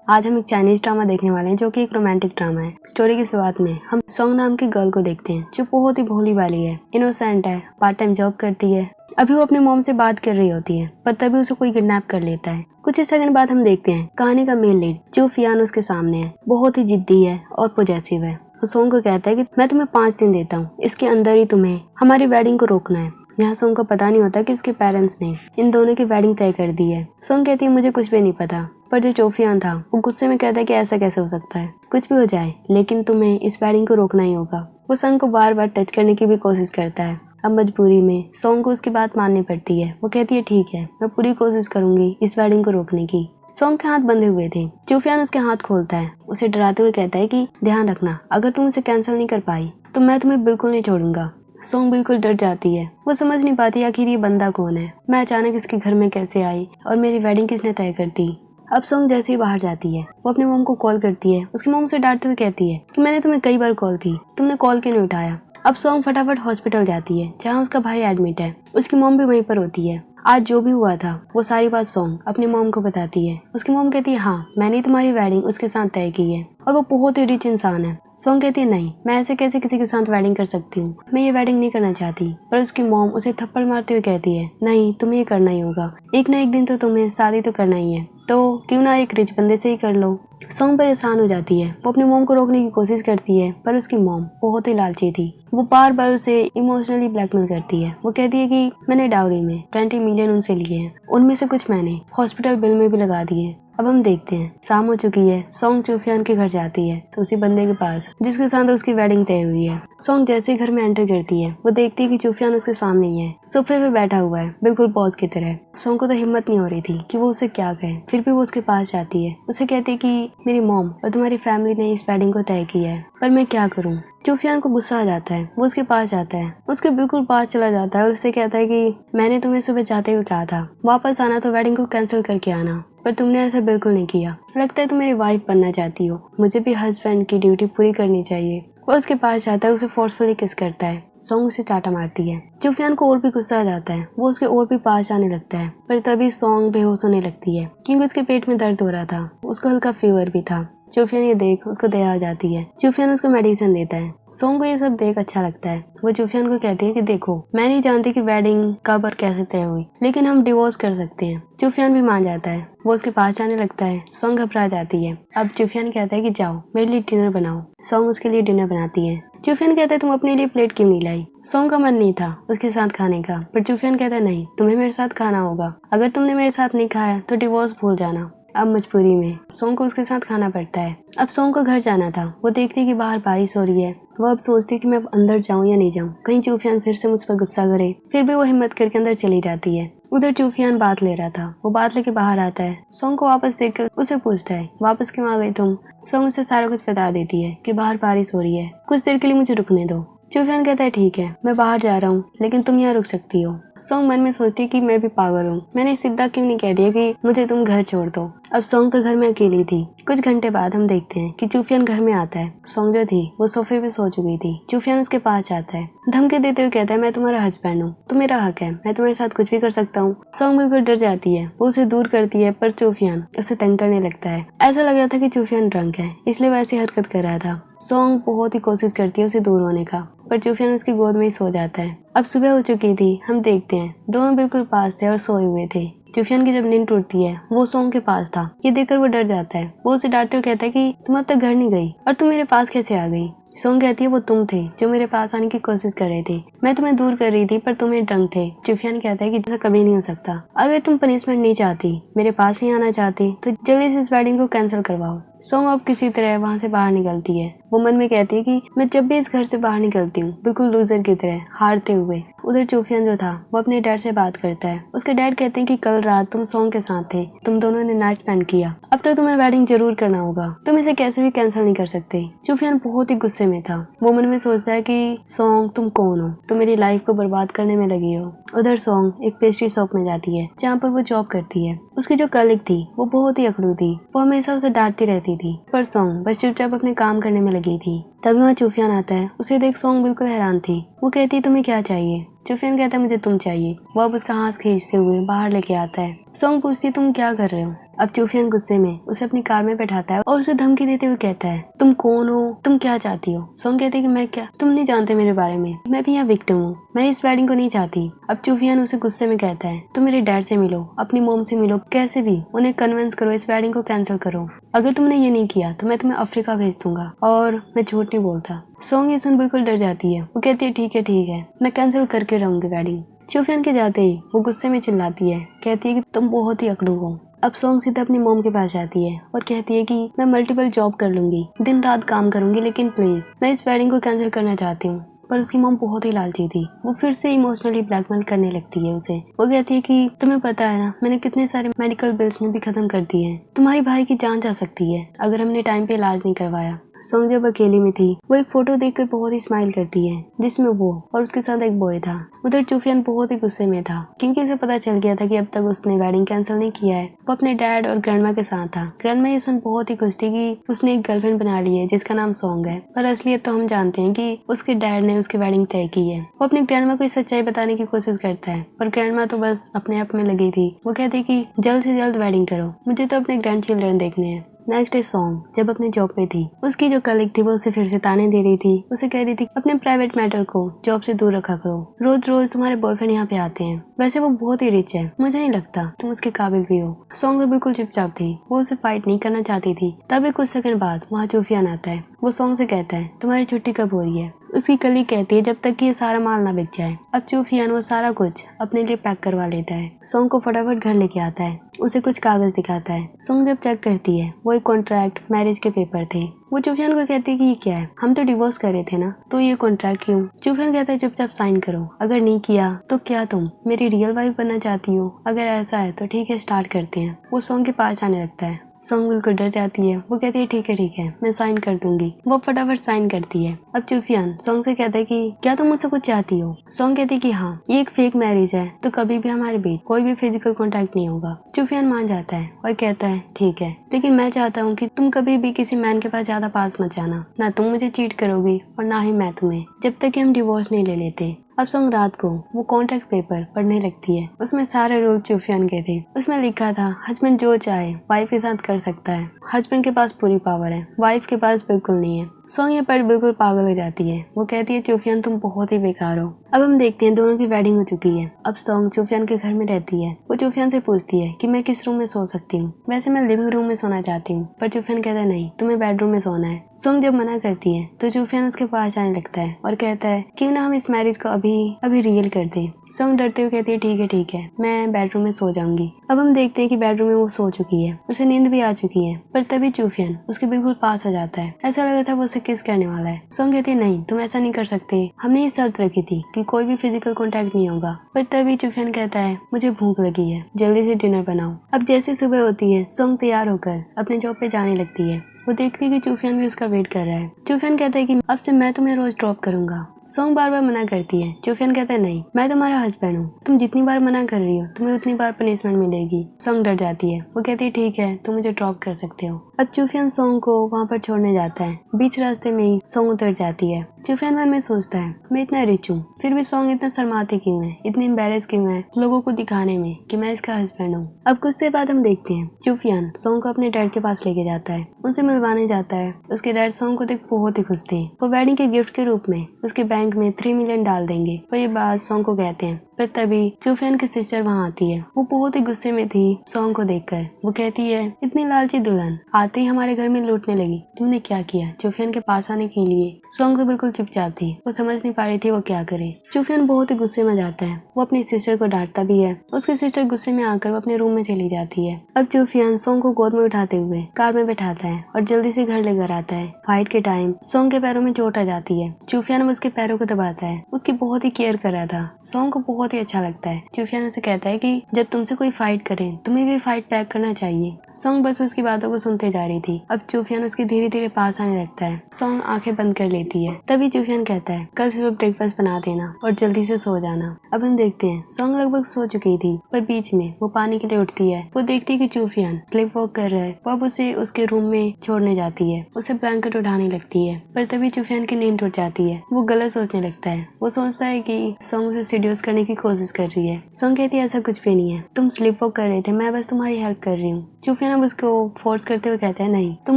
आज हम एक चाइनीज ड्रामा देखने वाले हैं जो कि एक रोमांटिक ड्रामा है। स्टोरी की शुरुआत में हम सोंग नाम की गर्ल को देखते हैं जो बहुत ही भोली भाली है, इनोसेंट है, पार्ट टाइम जॉब करती है। अभी वो अपनी मॉम से बात कर रही होती है पर तभी उसे कोई किडनैप कर लेता है। कुछ ही सेकंड बाद हम देखते हैं कहानी का मेन लीड जो फियान उसके सामने है, बहुत ही जिद्दी है और पॉजेसिव है। वो सोंग को कहता है कि मैं तुम्हें 5 दिन देता हूँ, इसके अंदर ही तुम्हें हमारी वेडिंग को रोकना है। यहाँ सोंग को पता नहीं होता कि उसके पेरेंट्स ने इन दोनों की वेडिंग तय कर दी है। सोंग कहती है मुझे कुछ भी नहीं पता, पर जो चोफियान था वो गुस्से में कहता है कि ऐसा कैसे हो सकता है, कुछ भी हो जाए लेकिन तुम्हें इस वेडिंग को रोकना ही होगा। वो सोंग को बार बार टच करने की भी कोशिश करता है। अब मजबूरी में सोंग को उसकी बात माननी पड़ती है। वो कहती है ठीक है, मैं पूरी कोशिश करूंगी इस वेडिंग को रोकने की। सोंग के हाथ बंधे हुए थे। चूफियान उसके हाथ खोलता है, उसे डराते हुए कहता है कि ध्यान रखना, अगर तुम इसे कैंसिल नहीं कर पाई तो मैं तुम्हें बिल्कुल नहीं छोड़ूंगा। सोंग बिल्कुल डर जाती है। वो समझ नहीं पाती आखिर ये बंदा कौन है, मैं अचानक इसके घर में कैसे आई और मेरी वेडिंग किसने तय कर दी। अब सोंग जैसे ही बाहर जाती है वो अपने मॉम को कॉल करती है। उसकी मॉम उसे डांटते हुए कहती है कि मैंने तुम्हें कई बार कॉल की, तुमने कॉल क्यों नहीं उठाया। अब सोंग फटाफट हॉस्पिटल जाती है जहाँ उसका भाई एडमिट है। उसकी मॉम भी वहीं पर होती है। आज जो भी हुआ था वो सारी बात सोंग अपनी मॉम को बताती है। उसकी मॉम कहती है हाँ, मैंने तुम्हारी वेडिंग उसके साथ तय की है और वो बहुत ही रिच इंसान है। सोंग कहती है नहीं, मैं ऐसे कैसे किसी के साथ वेडिंग कर सकती हूँ, मैं ये वेडिंग नहीं करना चाहती। पर उसकी मॉम उसे थप्पड़ मारते हुए कहती है नहीं, तुम्हें ये करना ही होगा, एक ना एक दिन तो तुम्हें शादी तो करना ही है, तो क्यों ना एक रिच बंदे से ही कर लो। सोंग परेशान हो जाती है। वो अपनी मॉम को रोकने की कोशिश करती है पर उसकी मॉम बहुत ही लालची थी। वो बार बार उसे इमोशनली ब्लैकमेल करती है। वो कहती है कि मैंने डाउरी में 20 मिलियन उनसे लिए हैं, उनमें से कुछ मैंने हॉस्पिटल बिल में भी लगा दिए। अब हम देखते हैं शाम हो चुकी है। सोंग चूफियान के घर जाती है उसी बंदे के पास जिसके साथ उसकी वेडिंग तय हुई है। सोंग जैसे ही घर में एंटर करती है वो देखती है कि चूफियान उसके सामने ही है, सोफे पे बैठा हुआ है बिल्कुल बॉस की तरह। सोंग को तो हिम्मत नहीं हो रही थी कि वो उसे क्या कहे, फिर भी वो उसके पास जाती है। उसे कहती है कि मेरी मॉम और तुम्हारी फैमिली ने इस वेडिंग को तय किया है, पर मैं क्या करूँ। चूफियान को गुस्सा आ जाता है। वो उसके पास जाता है, उसके बिल्कुल पास चला जाता है और उससे कहता है कि मैंने तुम्हें सुबह जाते हुए कहा था वापस आना तो वेडिंग को कैंसिल करके आना, पर तुमने ऐसा बिल्कुल नहीं किया। लगता है तुम मेरी वाइफ बनना चाहती हो, मुझे भी हस्बैंड की ड्यूटी पूरी करनी चाहिए। वो उसके पास जाता है, उसे फोर्सफुली किस करता है। सोंग उसे चाटा मारती है। चूफियान को और भी गुस्सा आ जाता है। वो उसके और भी पास आने लगता है पर तभी सोंग बेहोश होने लगती है क्योंकि उसके पेट में दर्द हो रहा था। उसको हल्का फीवर भी था। चूफियान ये देख उसको दया आ जाती है। चूफियान उसको मेडिसिन देता है। सोंग को ये सब देख अच्छा लगता है। वो चूफियान को कहती है कि देखो, मैं नहीं जानती कि वेडिंग कब और कैसे तय हुई, लेकिन हम डिवोर्स कर सकते हैं। चूफियान भी मान जाता है। वो उसके पास जाने लगता है। सोंग घबरा जाती है। अब चूफियान कहता है कि जाओ मेरे लिए डिनर बनाओ। सोंग उसके लिए डिनर बनाती है। चूफियान कहता है तुम अपने लिए प्लेट क्यों नहीं लाई। सोंग का मन नहीं था उसके साथ खाने का, पर चूफियान कहता है नहीं, तुम्हें मेरे साथ खाना होगा, अगर तुमने मेरे साथ नहीं खाया तो डिवोर्स भूल जाना। अब मजबूरी में सोंग को उसके साथ खाना पड़ता है। अब सोंग को घर जाना था। वो देखती है कि बाहर बारिश हो रही है। वो अब सोचती है कि मैं अंदर जाऊं या नहीं जाऊं, कहीं चूफियान फिर से मुझ पर गुस्सा करे। फिर भी वो हिम्मत करके अंदर चली जाती है। उधर चूफियान बात ले रहा था। वो बात लेके बाहर आता है। सोंग को वापस देखकर उसे पूछता है वापस क्यों आ गई तुम। सोंग उसे सारा कुछ बता देती है कि बाहर बारिश हो रही है, कुछ देर के लिए मुझे रुकने दो। चूफियान कहता है ठीक है, मैं बाहर जा रहा हूँ लेकिन तुम यहाँ रुक सकती हो। सोंग मन में सोचती है कि मैं भी पागल हूँ, मैंने सीधा क्यों नहीं कह दिया कि मुझे तुम घर छोड़ दो। अब सोंग तो घर में अकेली थी। कुछ घंटे बाद हम देखते हैं कि चूफियान घर में आता है। सोंग जो थी वो सोफे पे सो चुकी थी। चूफियान उसके पास जाता है, धमकी देते हुए कहता है मैं तुम्हारा हस्बैंड हूँ, तो मेरा हक है, मैं तुम्हारे साथ कुछ भी कर सकता हूँ। सोंग बिल्कुल डर जाती है। वो उसे दूर करती है पर चूफियान उसे तंग करने लगता है। ऐसा लग रहा था कि चूफियान ड्रंक है, इसलिए वैसी हरकत कर रहा था। सोंग बहुत ही कोशिश करती है उसे दूर होने का, पर चूफियान उसकी गोद में ही सो जाता है। अब सुबह हो चुकी थी। हम देखते हैं दोनों बिल्कुल पास थे और सोए हुए थे। चूफियान की जब नींद टूटती है वो सोंग के पास था। ये देखकर वो डर जाता है। वो उसे डांटते हुए कहता है कि तुम अब तक घर नहीं गई और तुम मेरे पास कैसे आ गई। सोंग कहती है वो तुम थे जो मेरे पास आने की कोशिश कर रहे थे, मैं तुम्हें दूर कर रही थी पर तुम्हें ड्रंक थे। चूफियान कहता है कि ऐसा कभी नहीं हो सकता, अगर तुम पनिशमेंट नहीं चाहती, मेरे पास नहीं आना चाहती, तो जल्दी से इस वेडिंग को कैंसिल करवाओ। सोंग अब किसी तरह वहाँ से बाहर निकलती है। वो मन में कहती है कि मैं जब भी इस घर से बाहर निकलती हूँ बिल्कुल लूजर की तरह हारते हुए। उधर चूफियान जो था वो अपने डैड से बात करता है। उसके डैड कहते हैं कि कल रात तुम सोंग के साथ थे, तुम दोनों ने नाइट स्पेंड किया, अब तो तुम्हें वेडिंग जरूर करना होगा, तुम इसे कैसे भी कैंसिल नहीं कर सकते। चूफियान बहुत ही गुस्से में था। वो मन में सोचता है कि सोंग तुम कौन हो, तुम मेरी लाइफ को बर्बाद करने में लगी हो। उधर सोंग एक पेस्ट्री शॉप में जाती है जहाँ पर वो जॉब करती है। उसकी जो कलीग थी वो बहुत ही अकड़ू थी। वो हमेशा उसे डांटती रहती थी, पर सोंग बस चुपचाप अपने काम करने में लगी थी। तभी वहाँ चूफियान आता है। उसे देख सोंग बिल्कुल हैरान थी। वो कहती है तुम्हें क्या चाहिए। चूफियान कहता है मुझे तुम चाहिए। वो अब उसका हाथ खींचते हुए बाहर लेके आता है। सोंग पूछती तुम क्या कर रहे हो। अब चूफियान गुस्से में उसे अपनी कार में बैठाता है और उसे धमकी देते हुए कहता है, तुम कौन हो, तुम क्या चाहती हो। सॉन्ग कहती है कि मैं क्या, तुम नहीं जानते मेरे बारे में, मैं भी यहाँ विक्टिम हूँ, मैं इस वेडिंग को नहीं चाहती। अब चूफियान उसे गुस्से में कहता है, तुम मेरे डैड से मिलो, अपनी मॉम से मिलो, कैसे भी उन्हें कन्विंस करो, इस वेडिंग को कैंसिल करो। अगर तुमने ये नहीं किया तो मैं तुम्हें अफ्रीका भेज दूंगा और मैं झूठ नहीं बोलता। सॉन्ग ये सुन बिल्कुल डर जाती है। वो कहती है ठीक है, मैं कैंसिल करके रहूंगी वेडिंग। चूफियान के जाते ही वो गुस्से में चिल्लाती है, कहती है कि तुम बहुत ही अकड़ू हो। अब सॉन्ग सीधा अपनी मॉम के पास जाती है और कहती है कि मैं मल्टीपल जॉब कर लूंगी, दिन रात काम करूंगी, लेकिन प्लीज मैं इस वेडिंग को कैंसिल करना चाहती हूँ। पर उसकी मॉम बहुत ही लालची थी। वो फिर से इमोशनली ब्लैकमेल करने लगती है उसे। वो कहती है कि तुम्हें पता है ना, मैंने कितने सारे मेडिकल बिल्स में भी खत्म कर दिए हैं, तुम्हारे भाई की जान जा सकती है अगर हमने टाइम पे इलाज नहीं करवाया। सॉन्ग जब अकेली में थी वो एक फोटो देखकर बहुत ही स्माइल करती है जिसमें वो और उसके साथ एक बॉय था। उधर चूफियान बहुत ही गुस्से में था क्योंकि उसे पता चल गया था कि अब तक उसने वेडिंग कैंसिल नहीं किया है। वो अपने डैड और ग्रैंडमा के साथ था। ग्रैंडमा ये सुन बहुत ही खुश थी कि उसने एक गर्लफ्रेंड बना ली है जिसका नाम सॉन्ग है, पर असलियत तो हम जानते हैं कि उसके डैड ने उसकी वेडिंग तय की है। वो अपनी ग्रैंडमा को सच्चाई बताने की कोशिश करता है पर ग्रैंडमा तो बस अपने आप में लगी थी। वो कहती कि जल्द से जल्द वेडिंग करो, मुझे तो अपने ग्रैंड चिल्ड्रन देखने हैं। नेक्स्ट डे सॉन्ग जब अपने जॉब पे थी, उसकी जो कलीग थी वो उसे फिर से ताने दे रही थी। उसे कह रही थी अपने प्राइवेट मैटर को जॉब से दूर रखा करो, रोज रोज तुम्हारे बॉयफ्रेंड यहाँ पे आते हैं, वैसे वो बहुत ही रिच है, मुझे नहीं लगता तुम उसके काबिल भी हो। सॉन्ग तो बिल्कुल चुपचाप थी, वो उसे फाइट नहीं करना चाहती थी। तभी कुछ सेकंड बाद वहाँ चूफियान आता है। वो सॉन्ग से कहता है तुम्हारी छुट्टी कब हो रही है। उसकी कलीग कहती है जब तक कि ये सारा माल ना बिक जाए। अब चूफियान वो सारा कुछ अपने लिए पैक करवा लेता है। सॉन्ग को फटाफट घर लेके आता है, उसे कुछ कागज दिखाता है। सॉन्ग जब चेक करती है वो एक कॉन्ट्रैक्ट, मैरिज के पेपर थे। वो चूफियान को कहती है कि ये क्या है, हम तो डिवोर्स कर रहे थे ना, तो ये कॉन्ट्रैक्ट क्यों। चूफियान कहता है चुपचाप साइन करो, अगर नहीं किया तो क्या तुम मेरी रियल वाइफ बनना चाहती हो, अगर ऐसा है तो ठीक है स्टार्ट करते हैं। वो सॉन्ग के पास आने लगता है। सॉन्ग बिल्कुल डर जाती है। वो कहती है ठीक है मैं साइन कर दूंगी। वो फटाफट साइन करती है। अब चूफियान सॉन्ग से कहता है कि क्या तुम मुझसे कुछ चाहती हो। सॉन्ग कहती है कि हाँ, ये एक फेक मैरिज है तो कभी भी हमारे बीच कोई भी फिजिकल कॉन्टेक्ट नहीं होगा। चूफियान मान जाता है और कहता है ठीक है, लेकिन मैं चाहता हूँ कि तुम कभी भी किसी मैन के पास ज्यादा पास मत जाना, ना तुम मुझे चीट करोगी और ना ही मैं तुम्हें, जब तक कि हम डिवोर्स नहीं ले लेते। अब सॉन्ग रात को वो कॉन्ट्रैक्ट पेपर पढ़ने लगती है। उसमें सारे रूल चूफियान के थे। उसमें लिखा था हस्बैंड जो चाहे वाइफ के साथ कर सकता है, हस्बैंड के पास पूरी पावर है, वाइफ के पास बिल्कुल नहीं है। सॉन्ग ये पढ़ बिल्कुल पागल हो जाती है। वो कहती है चूफियान तुम बहुत ही बेकार हो। अब हम देखते हैं दोनों की वेडिंग हो चुकी है। अब सॉन्ग चूफियान के घर में रहती है। वो चूफियान से पूछती है कि मैं किस रूम में सो सकती हूँ। वैसे मैं लिविंग रूम में सोना चाहती हूँ, पर चूफियान कहता है नहीं, तुम्हें बेडरूम में सोना है। सॉन्ग जब मना करती है तो चूफियान उसके पास आने लगता है और कहता है क्यों ना हम इस मैरिज को अभी रियल कर दें। सॉन्ग डरते हुए कहती है ठीक है मैं बेडरूम में सो जाऊंगी। अब हम देखते हैं कि बेडरूम में वो सो चुकी है, उसे नींद भी आ चुकी है, पर तभी चूफियान उसके बिल्कुल पास आ जाता है। ऐसा लगा था वो उसे किस करने वाला है। सॉन्ग कहती है नहीं, तुम ऐसा नहीं कर सकते, हमने ये शर्त रखी थी कि कोई भी फिजिकल कॉन्टेक्ट नहीं होगा। पर तभी चूफियान कहता है मुझे भूख लगी है, जल्दी से डिनर बनाओ। अब जैसे सुबह होती है सॉन्ग तैयार होकर अपने जॉब पे जाने लगती है। वो देखती है कि चूफियान भी उसका वेट कर रहा है। चूफियान कहता है कि अब से मैं तुम्हें रोज ड्रॉप करूंगा। सॉन्ग बार बार मना करती है। चूफियान कहता है नहीं, मैं तुम्हारा हस्बैंड हूँ, तुम जितनी बार मना कर रही हो तुम्हें उतनी बार पनिशमेंट मिलेगी। सॉन्ग डर जाती है। वो कहती है ठीक है, तुम मुझे ड्रॉप कर सकते हो। अब चूफियान सॉन्ग को वहाँ पर छोड़ने जाता है। बीच रास्ते में ही सॉन्ग उतर जाती है। चूफियान मन में सोचता है मैं इतना रिच हूँ, फिर भी सॉन्ग इतना शर्माती क्यों है, इतनी एम्बेरस क्यों है लोगों को दिखाने में कि मैं इसका हस्बैंड हूँ। अब कुछ देर बाद हम देखते हैं चूफियान सॉन्ग को अपने डैड के पास लेके जाता है, उनसे मिलवाने जाता है। उसके डैड सॉन्ग को देख बहुत ही खुश थे। वो वेडिंग के गिफ्ट के रूप में उसके बैंक में 3 मिलियन डाल देंगे। वो ये बात सॉन्ग को कहते हैं, पर तभी चूफियान की सिस्टर वहाँ आती है। वो बहुत ही गुस्से में थी सॉन्ग को देखकर। वो कहती है इतनी लालची दुल्हन आते ही हमारे घर में लूटने लगी, तुमने क्या किया। चूफियान के पास आने के लिए सॉन्ग तो बिल्कुल चुपचाप थी। वो समझ नहीं पा रही थी वो क्या करे। चूफियान बहुत ही गुस्से में जाता है। वो अपनी सिस्टर को डांटता भी है। उसकी सिस्टर गुस्से में आकर वो अपने रूम में चली जाती है। अब चूफियान सॉन्ग को गोद में उठाते हुए कार में बैठाता है और जल्दी से घर लेकर आता है। फाइट के टाइम सॉन्ग के पैरों में चोट आ जाती है। चूफियान उसके पैरों को दबाता है। उसकी बहुत ही केयर कर रहा था। सॉन्ग को बहुत ही अच्छा लगता है। चूफियान उसे कहता है कि जब तुमसे कोई फाइट करे तुम्हें भी फाइट पैक करना चाहिए। सॉन्ग बस उसकी बातों को सुनते जा रही थी। अब चूफियान उसके धीरे धीरे पास आने लगता है। सॉन्ग आंखें बंद कर लेती है। तभी चूफियान कहता है कल सुबह ब्रेकफास्ट बना देना और जल्दी से सो जाना। अब हम देखते हैं सॉन्ग लगभग सो चुकी थी, पर बीच में वो पानी के लिए उठती है। वो देखती है कि चूफियान स्लीप वॉक कर रहा है। वो अब उसे उसके रूम में छोड़ने जाती है। उसे ब्लैंकेट उठाने लगती है, पर तभी चूफियान की नींद टूट जाती है। वो गलत सोचने लगता है। वो सोचता है कि सॉन्ग उसे सीड्यूस करने की कोशिश कर रही है। सॉन्ग कहती है ऐसा कुछ भी नहीं है, तुम स्लीप वॉक कर रहे थे, मैं बस तुम्हारी हेल्प कर रही हूँ। चुफियान अब उसको फोर्स करते हुए कहता है नहीं, तुम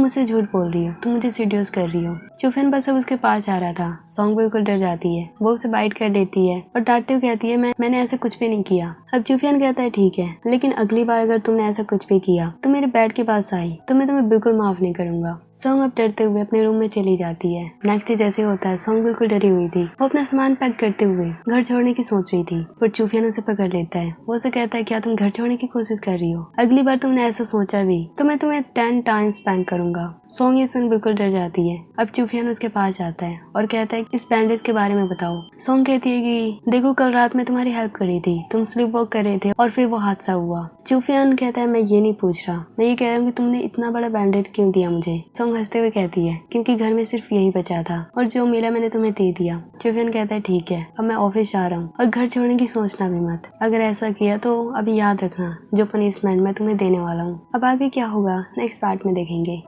मुझसे झूठ बोल रही हो, तुम मुझे सीड्यूस कर रही हो। चुफियान बस अब उसके पास आ रहा था। सॉन्ग बिल्कुल डर जाती है, वो उसे बाइट कर देती है और डांटते हुए कहती है मैंने ऐसा कुछ भी नहीं किया। अब चुफियान कहता है ठीक है, लेकिन अगली बार अगर तुमने ऐसा कुछ भी किया तो मेरे बेड के पास आई तो मैं तुम्हें बिल्कुल माफ नहीं करूंगा। सॉन्ग अब डरते हुए अपने रूम में चली जाती है। नेक्स्ट डे जैसे होता है, सॉन्ग बिल्कुल डरी हुई थी। वो अपना सामान पैक करते हुए घर छोड़ने की सोच रही थी, पर चुफियान उसे पकड़ लेता है। वो उसे कहता है क्या तुम घर छोड़ने की कोशिश कर रही हो? अगली बार तुमने ऐसा सोचा भी तो मैं तुम्हें 10 टाइम्स स्पैंक करूंगा। सॉन्ग ये सुन बिल्कुल डर जाती है। अब चुफियान उसके पास जाता है और कहता है इस बैंडेज के बारे में बताओ। सॉन्ग कहती है कि देखो कल रात मैं तुम्हारी हेल्प कर रही थी, तुम स्लीप वॉक कर रहे थे और फिर वो हादसा हुआ। चुफियान कहता है मैं ये नहीं पूछ रहा, मैं ये कह रहा हूँ कि तुमने इतना बड़ा बैंडेज क्यों दिया मुझे? सॉन्ग हंसते हुए कहती है क्योंकि घर में सिर्फ यही बचा था और जो मिला मैंने तुम्हें दे दिया। चुफियान कहता है ठीक है, अब मैं ऑफिस जा रहा हूँ और घर छोड़ने की सोचना भी मत। अगर ऐसा किया तो अभी याद रखना जो पनिशमेंट मैं तुम्हें देने वाला हूँ। अब आगे क्या होगा नेक्स्ट पार्ट में देखेंगे।